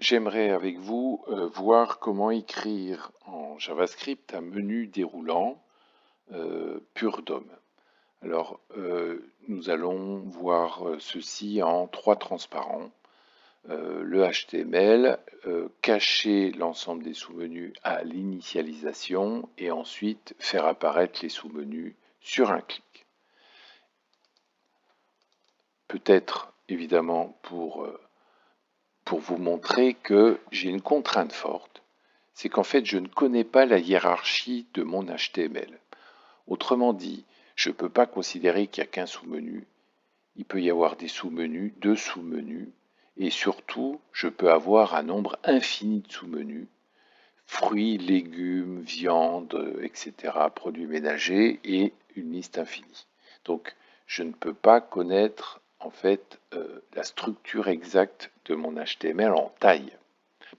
J'aimerais avec vous voir comment écrire en JavaScript un menu déroulant pur DOM. Alors, nous allons voir ceci en trois transparents. Le HTML, cacher l'ensemble des sous-menus à l'initialisation et ensuite faire apparaître les sous-menus sur un clic. Peut-être évidemment pour vous montrer que j'ai une contrainte forte, c'est qu'en fait je ne connais pas la hiérarchie de mon HTML. Autrement dit, je ne peux pas considérer qu'il n'y a qu'un sous-menu, il peut y avoir des sous-menus, deux sous-menus, et surtout je peux avoir un nombre infini de sous-menus, fruits, légumes, viande, etc., produits ménagers, et une liste infinie. Donc je ne peux pas connaître en fait la structure exacte de mon HTML en taille.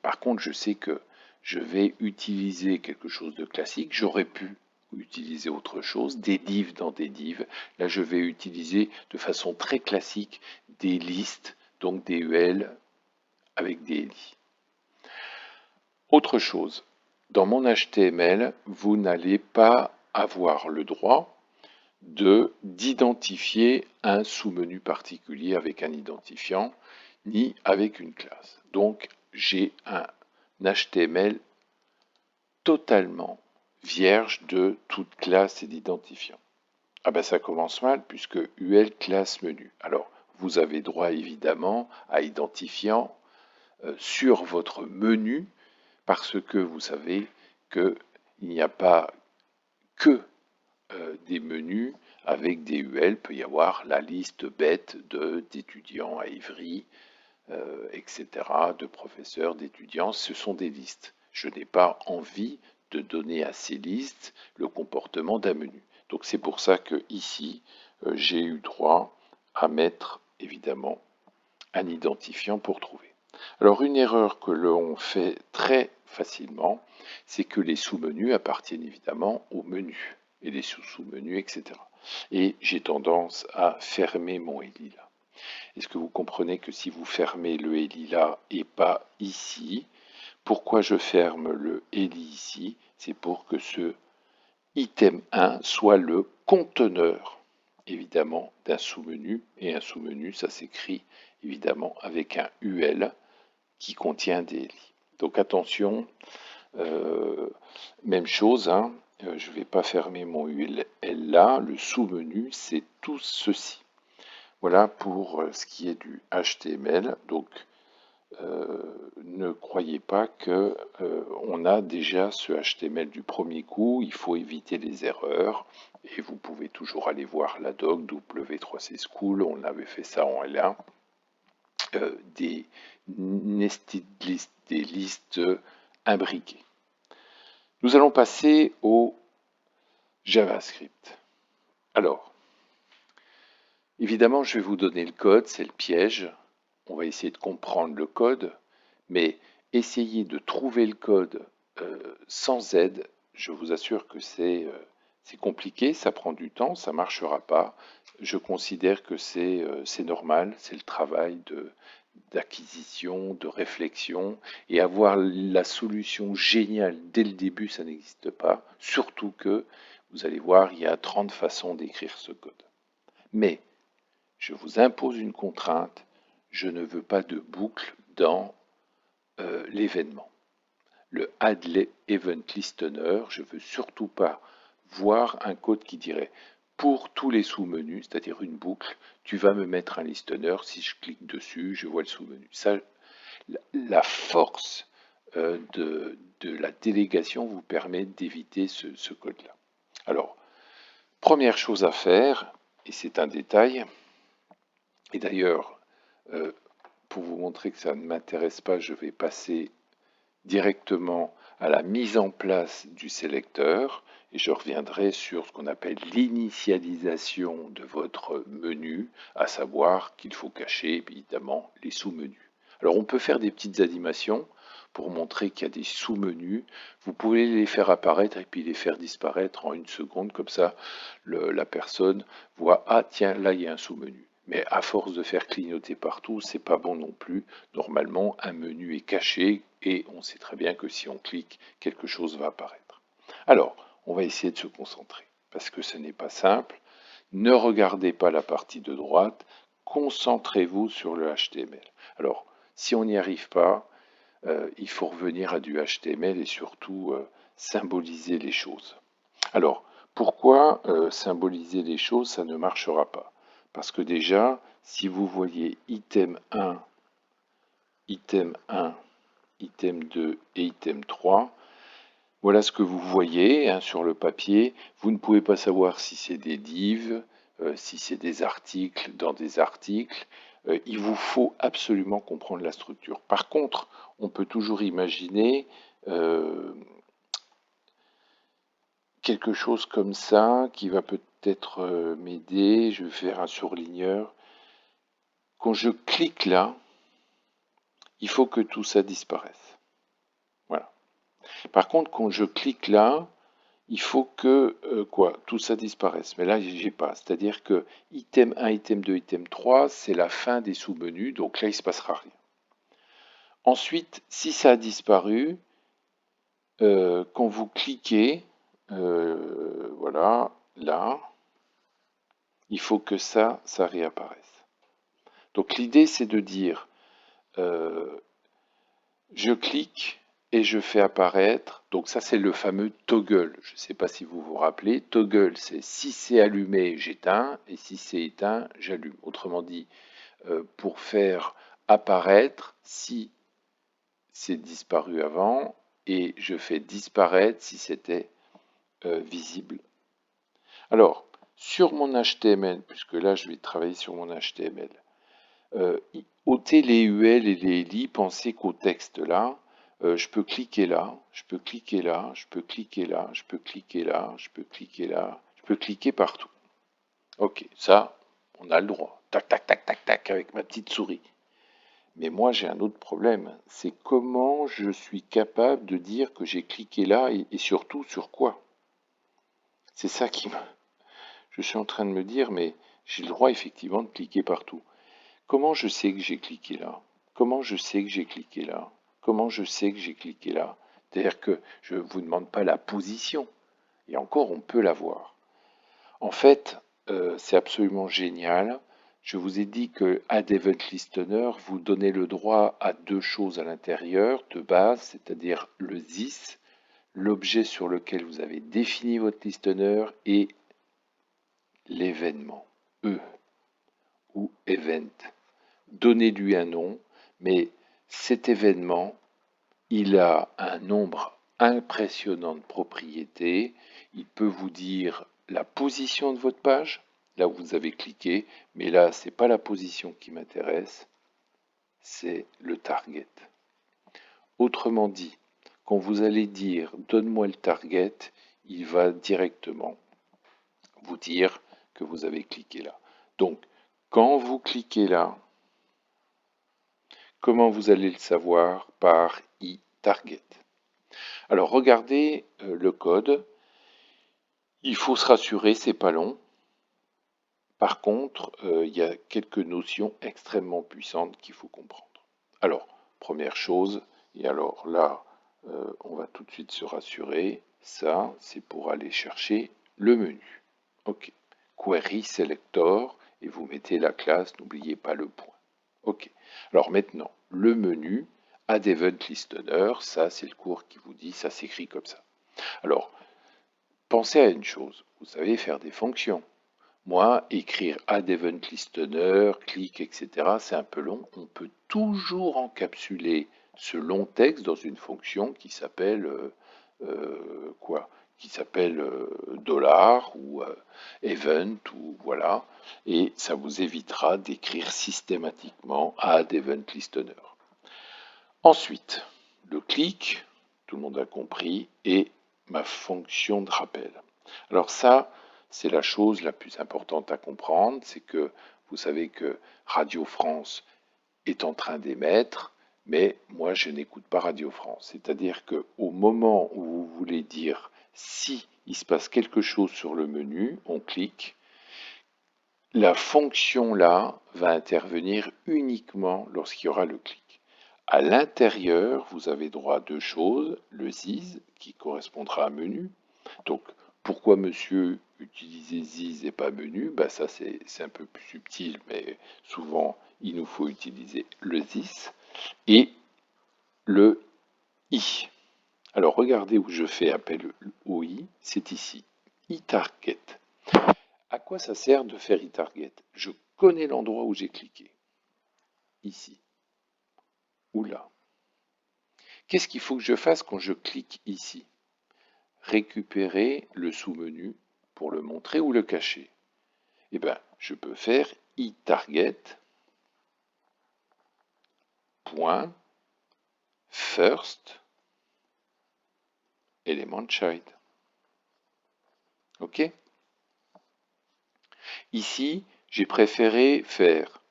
Par contre, je sais que je vais utiliser quelque chose de classique. J'aurais pu utiliser autre chose, des divs dans des divs. Là, je vais utiliser de façon très classique des listes, donc des UL avec des lits. Autre chose, dans mon HTML, vous n'allez pas avoir le droit d'identifier un sous-menu particulier avec un identifiant, ni avec une classe. Donc, j'ai un HTML totalement vierge de toute classe et d'identifiant. Ah ben ça commence mal puisque UL classe menu. Alors, vous avez droit évidemment à identifiant sur votre menu parce que vous savez qu'il n'y a pas que des menus avec des UL, peut y avoir la liste bête d'étudiants à Ivry, etc., de professeurs, d'étudiants, ce sont des listes. Je n'ai pas envie de donner à ces listes le comportement d'un menu. Donc c'est pour ça que ici, j'ai eu droit à mettre évidemment un identifiant pour trouver. Alors une erreur que l'on fait très facilement, c'est que les sous-menus appartiennent évidemment au menu et les sous-menus, etc. Et j'ai tendance à fermer mon ELI là. Est-ce que vous comprenez que si vous fermez le ELI là et pas ici, pourquoi je ferme le ELI ici? C'est pour que ce item 1 soit le conteneur évidemment d'un sous-menu, et un sous-menu ça s'écrit évidemment avec un UL qui contient des lits. Donc attention, même chose, hein, je ne vais pas fermer mon UL là, le sous-menu c'est tout ceci. Voilà pour ce qui est du HTML. Donc ne croyez pas que on a déjà ce HTML du premier coup, il faut éviter les erreurs et vous pouvez toujours aller voir la doc W3C School, on avait fait ça en L1, des nested lists, des listes imbriquées. Nous allons passer au JavaScript. Alors, évidemment, je vais vous donner le code, c'est le piège. On va essayer de comprendre le code, mais essayer de trouver le code sans aide, je vous assure que c'est compliqué, ça prend du temps, ça ne marchera pas. Je considère que c'est normal, c'est le travail d'acquisition, de réflexion, et avoir la solution géniale dès le début, ça n'existe pas. Surtout que, vous allez voir, il y a 30 façons d'écrire ce code. Mais, je vous impose une contrainte, je ne veux pas de boucle dans l'événement. Le add event listener, je ne veux surtout pas voir un code qui dirait pour tous les sous-menus, c'est-à-dire une boucle, tu vas me mettre un listener, si je clique dessus, je vois le sous-menu. Ça, la force de la délégation vous permet d'éviter ce code-là. Alors, première chose à faire, et c'est un détail, et d'ailleurs, pour vous montrer que ça ne m'intéresse pas, je vais passer directement à la mise en place du sélecteur et je reviendrai sur ce qu'on appelle l'initialisation de votre menu, à savoir qu'il faut cacher évidemment les sous-menus. Alors on peut faire des petites animations pour montrer qu'il y a des sous-menus. Vous pouvez les faire apparaître et puis les faire disparaître en une seconde, comme ça la personne voit « Ah tiens, là il y a un sous-menu ». Mais à force de faire clignoter partout, c'est pas bon non plus. Normalement, un menu est caché et on sait très bien que si on clique, quelque chose va apparaître. Alors, on va essayer de se concentrer parce que ce n'est pas simple. Ne regardez pas la partie de droite, concentrez-vous sur le HTML. Alors, si on n'y arrive pas, il faut revenir à du HTML et surtout symboliser les choses. Alors, pourquoi symboliser les choses, ça ne marchera pas? Parce que déjà, si vous voyez item 1, item 1, item 2 et item 3, voilà ce que vous voyez hein, sur le papier. Vous ne pouvez pas savoir si c'est des divs, si c'est des articles dans des articles. Il vous faut absolument comprendre la structure. Par contre, on peut toujours imaginer quelque chose comme ça qui va peut-être m'aider. Je vais faire un surligneur. Quand je clique là, il faut que tout ça disparaisse. Voilà. Par contre, quand je clique là, il faut que tout ça disparaisse. Mais là, j'ai pas. C'est-à-dire que item 1, item 2, item 3, c'est la fin des sous-menus. Donc là, il ne se passera rien. Ensuite, si ça a disparu, quand vous cliquez, voilà, là, il faut que ça réapparaisse. Donc l'idée, c'est de dire, je clique et je fais apparaître, donc ça c'est le fameux toggle, je ne sais pas si vous vous rappelez, toggle c'est si c'est allumé, j'éteins, et si c'est éteint, j'allume. Autrement dit, pour faire apparaître si c'est disparu avant, et je fais disparaître si c'était visible. Alors, sur mon HTML, puisque là je vais travailler sur mon HTML, ôtez les UL et les LI, pensez qu'au texte là, je peux cliquer là, je peux cliquer là, je peux cliquer là, je peux cliquer là, je peux cliquer là, je peux cliquer partout. Ok, ça, on a le droit. Tac, tac, tac, tac, tac, avec ma petite souris. Mais moi, j'ai un autre problème. C'est comment je suis capable de dire que j'ai cliqué là et surtout sur quoi. C'est ça qui me... Je suis en train de me dire, mais j'ai le droit effectivement de cliquer partout. Comment je sais que j'ai cliqué là? Comment je sais que j'ai cliqué là? Comment je sais que j'ai cliqué là? C'est-à-dire que je ne vous demande pas la position. Et encore, on peut la voir. En fait, c'est absolument génial. Je vous ai dit que Add Event Listener vous donnez le droit à deux choses à l'intérieur de base, c'est-à-dire le this, l'objet sur lequel vous avez défini votre listener, et l'événement, E ou event. Donnez-lui un nom, mais cet événement, il a un nombre impressionnant de propriétés. Il peut vous dire la position de votre page, là où vous avez cliqué, mais là, ce n'est pas la position qui m'intéresse, c'est le target. Autrement dit, quand vous allez dire donne-moi le target, il va directement vous dire que vous avez cliqué là. Donc, quand vous cliquez là, comment vous allez le savoir? Par iTarget. Alors regardez le code. Il faut se rassurer, c'est pas long. Par contre, il y a quelques notions extrêmement puissantes qu'il faut comprendre. Alors, première chose, et alors là, on va tout de suite se rassurer, ça, c'est pour aller chercher le menu. OK. Query Selector, et vous mettez la classe, n'oubliez pas le point. OK. Alors maintenant, le menu, Add Event Listener, ça, c'est le cours qui vous dit, ça s'écrit comme ça. Alors, pensez à une chose, vous savez faire des fonctions. Moi, écrire Add Event Listener, clic, etc., c'est un peu long. On peut toujours encapsuler ce long texte dans une fonction qui s'appelle quoi? Qui s'appelle dollar ou event ou voilà, et ça vous évitera d'écrire systématiquement Add Event Listener. Ensuite, le clic, tout le monde a compris, et ma fonction de rappel. Alors ça, c'est la chose la plus importante à comprendre, c'est que vous savez que Radio France est en train d'émettre, mais moi je n'écoute pas Radio France. C'est-à-dire qu'au moment où vous voulez dire si il se passe quelque chose sur le menu, on clique. La fonction là va intervenir uniquement lorsqu'il y aura le clic. À l'intérieur, vous avez droit à deux choses, le ZIS qui correspondra à menu. Donc, pourquoi monsieur utiliser ZIS et pas menu? Bah, ça c'est un peu plus subtil, mais souvent il nous faut utiliser le ZIS et le I. Alors regardez où je fais appel au I, c'est ici, iTarget. À quoi ça sert de faire iTarget? Je connais l'endroit où j'ai cliqué, ici ou là. Qu'est-ce qu'il faut que je fasse quand je clique ici? Récupérer le sous-menu pour le montrer ou le cacher. Eh bien, je peux faire iTarget point first element child. OK? Ici, j'ai préféré faire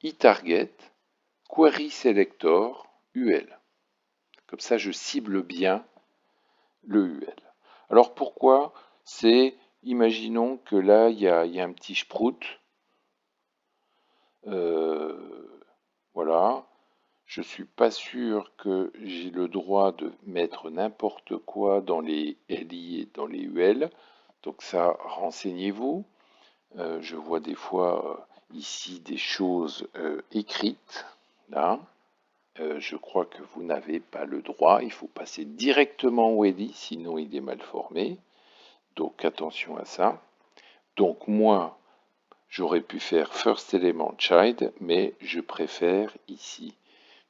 iTarget query selector UL. Comme ça, je cible bien le UL. Alors pourquoi? C'est, imaginons que là, il y a un petit sprout. Voilà. Je ne suis pas sûr que j'ai le droit de mettre n'importe quoi dans les LI et dans les UL. Donc ça, renseignez-vous. Je vois des fois ici des choses écrites. Là. Je crois que vous n'avez pas le droit. Il faut passer directement au LI, sinon il est mal formé. Donc attention à ça. Donc moi, j'aurais pu faire first element child, mais je préfère ici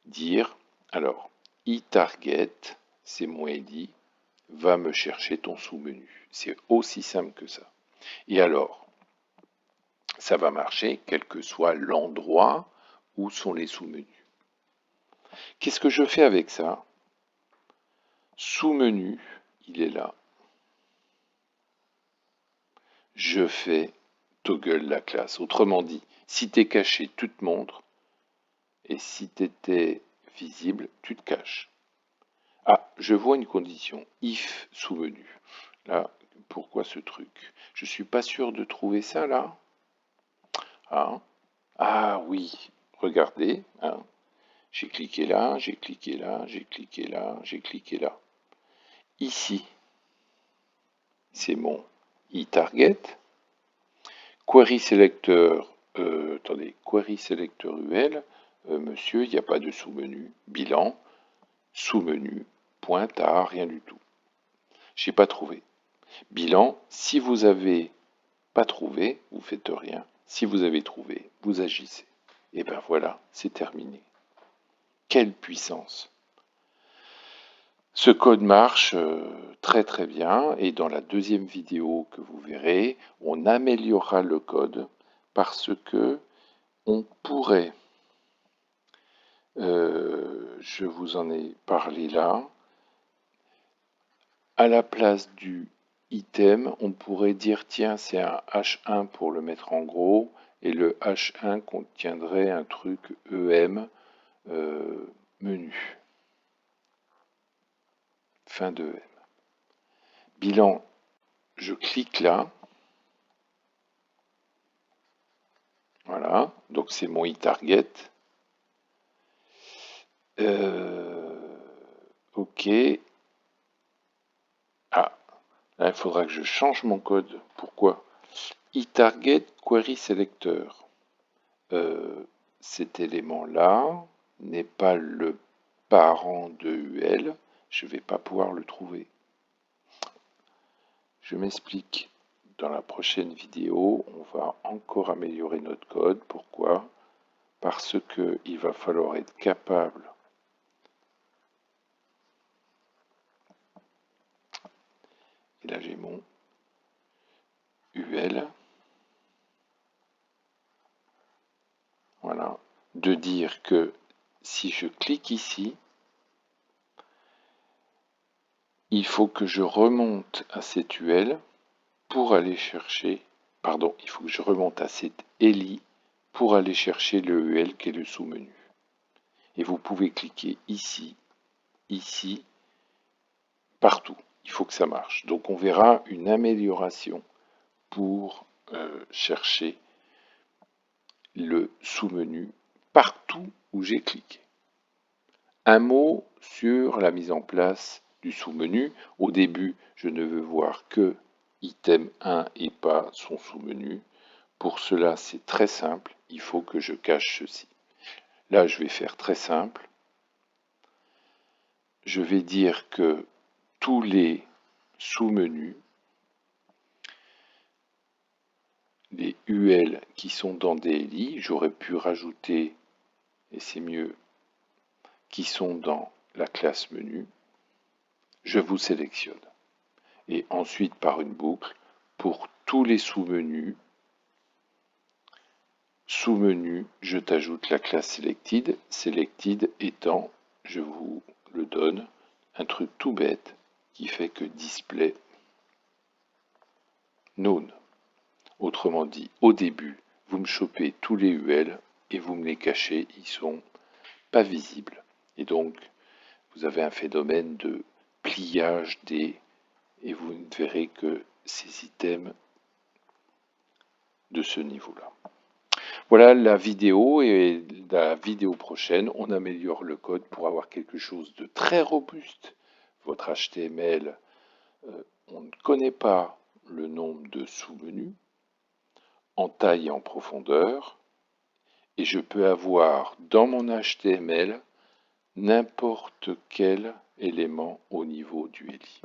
dire, alors, iTarget, c'est mon LI, va me chercher ton sous-menu. C'est aussi simple que ça. Et alors, ça va marcher quel que soit l'endroit où sont les sous-menus. Qu'est-ce que je fais avec ça? Sous-menu, il est là. Je fais toggle la classe. Autrement dit, si tu es caché, tu te montres. Et si tu étais visible, tu te caches. Ah, je vois une condition. If sous-menu. Là, pourquoi ce truc? Je suis pas sûr de trouver ça là. Ah, ah oui, regardez. Hein. J'ai cliqué là, j'ai cliqué là, j'ai cliqué là, j'ai cliqué là. Ici, c'est mon iTarget. Query selector, attendez, query selector UL, monsieur, il n'y a pas de sous-menu. Bilan, sous-menu, pointard, rien du tout. J'ai pas trouvé. Bilan, si vous avez pas trouvé, vous faites rien. Si vous avez trouvé, vous agissez. Et ben voilà, c'est terminé. Quelle puissance! Ce code marche très très bien et dans la deuxième vidéo que vous verrez, on améliorera le code parce que on pourrait, je vous en ai parlé là, à la place du item, on pourrait dire tiens c'est un H1 pour le mettre en gros et le H1 contiendrait un truc EM menu. Fin de EM. Bilan, je clique là. Voilà, donc c'est mon iTarget. OK. Ah, là, il faudra que je change mon code. Pourquoi? iTarget query selector. Cet élément-là n'est pas le parent de UL. Je ne vais pas pouvoir le trouver. Je m'explique. Dans la prochaine vidéo, on va encore améliorer notre code. Pourquoi? Parce qu'il va falloir être capable. Et là, j'ai mon UL. Voilà. De dire que si je clique ici, il faut que je remonte à cette UL pour aller chercher, pardon, il faut que je remonte à cette ELI pour aller chercher le UL qui est le sous-menu. Et vous pouvez cliquer ici, ici, partout. Il faut que ça marche. Donc on verra une amélioration pour chercher le sous-menu partout où j'ai cliqué. Un mot sur la mise en place du sous-menu. Au début, je ne veux voir que item 1 et pas son sous-menu. Pour cela, c'est très simple, il faut que je cache ceci. Là, je vais faire très simple. Je vais dire que tous les sous-menus, les UL qui sont dans DLI, j'aurais pu rajouter, et c'est mieux, qui sont dans la classe menu, je vous sélectionne. Et ensuite, par une boucle, pour tous les sous-menus, je t'ajoute la classe selected, selected étant, je vous le donne, un truc tout bête qui fait que display none. Autrement dit, au début, vous me chopez tous les UL et vous me les cachez, ils sont pas visibles. Et donc, vous avez un phénomène de pliage et vous ne verrez que ces items de ce niveau-là. Voilà la vidéo, et la vidéo prochaine, on améliore le code pour avoir quelque chose de très robuste. Votre HTML, on ne connaît pas le nombre de sous-menus en taille et en profondeur, et je peux avoir dans mon HTML n'importe quel élément au niveau du LI.